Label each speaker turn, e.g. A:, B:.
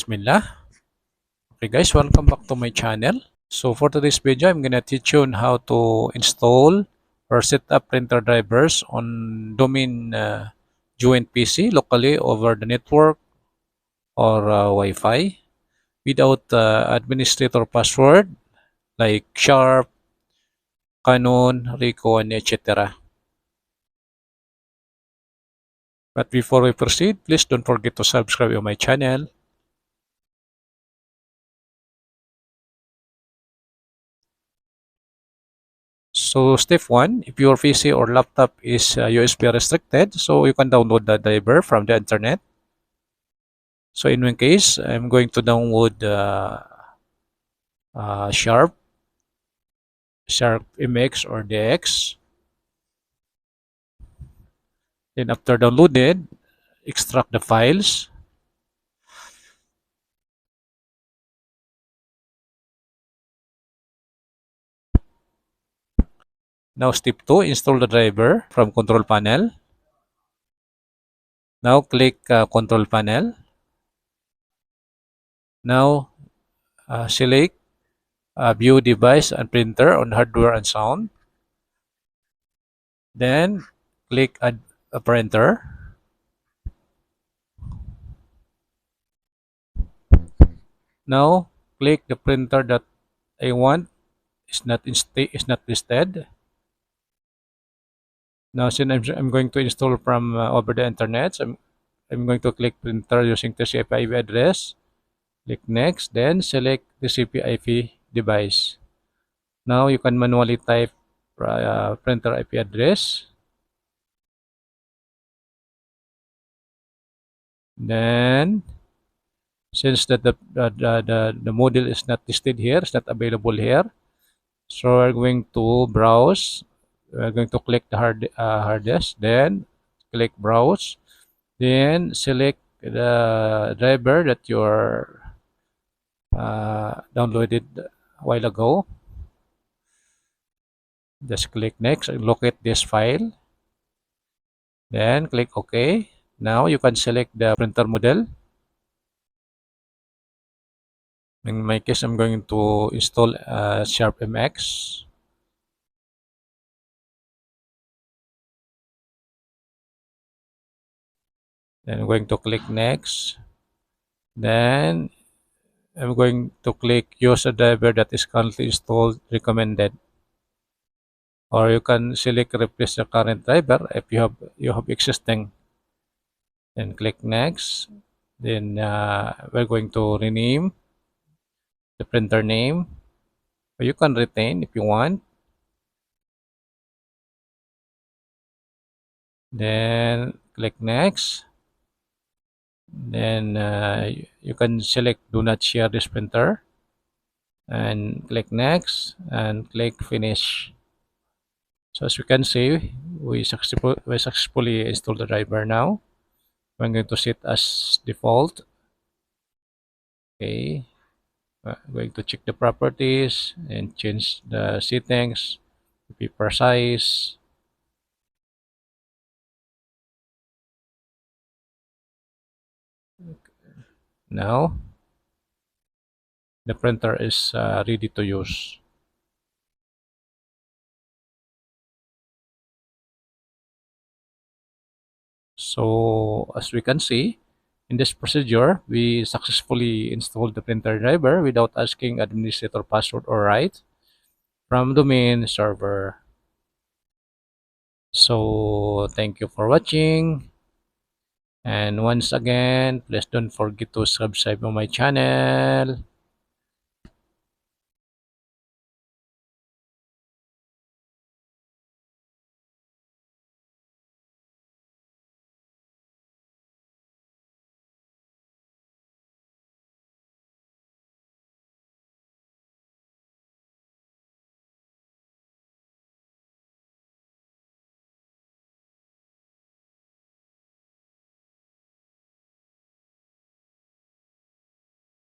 A: Bismillah. Okay guys, welcome back to my channel. So for today's video, I'm gonna teach you on how to install or set up printer drivers on domain joint PC locally over the network or Wi-Fi without administrator password like Sharp, Canon, Ricoh, and etc. But before we proceed, please don't forget to subscribe to my channel. So step 1, if your PC or laptop is USB restricted, so you can download the driver from the internet. So in my case, I'm going to download Sharp MX or DX. Then after downloaded, extract the files. Now step 2, install the driver from control panel. Now click control panel. Now select view device and printer on hardware and sound. Then click add a printer. Now click the printer that I want is not listed. Now since I'm going to install from over the internet, so I'm going to click printer using TCP IP address. Click next, then select TCP IP device. Now you can manually type printer IP address. Then since that the model is not listed here, it's not available here, so we're going to browse. We're going to click the hard disk, then click browse, then select the driver that you're downloaded a while ago. Just click next and locate this file, then click OK. Now you can select the printer model. In my case, I'm going to install Sharp MX. Then I'm going to click next. Then I'm going to click use a driver that is currently installed recommended. Or you can select replace the current driver if you have existing. Then click next. Then we're going to rename the printer name. Or you can retain if you want. Then click next. Then you can select do not share this printer and click next and click finish. So as you can see, we successfully installed the driver now. I'm going to set as default. Okay, I'm going to check the properties and change the settings to be precise. Now the printer is ready to use. So as we can see, in this procedure, we successfully installed the printer driver without asking administrator password or right from domain server. So thank you for watching. And once again, please don't forget to subscribe to my channel.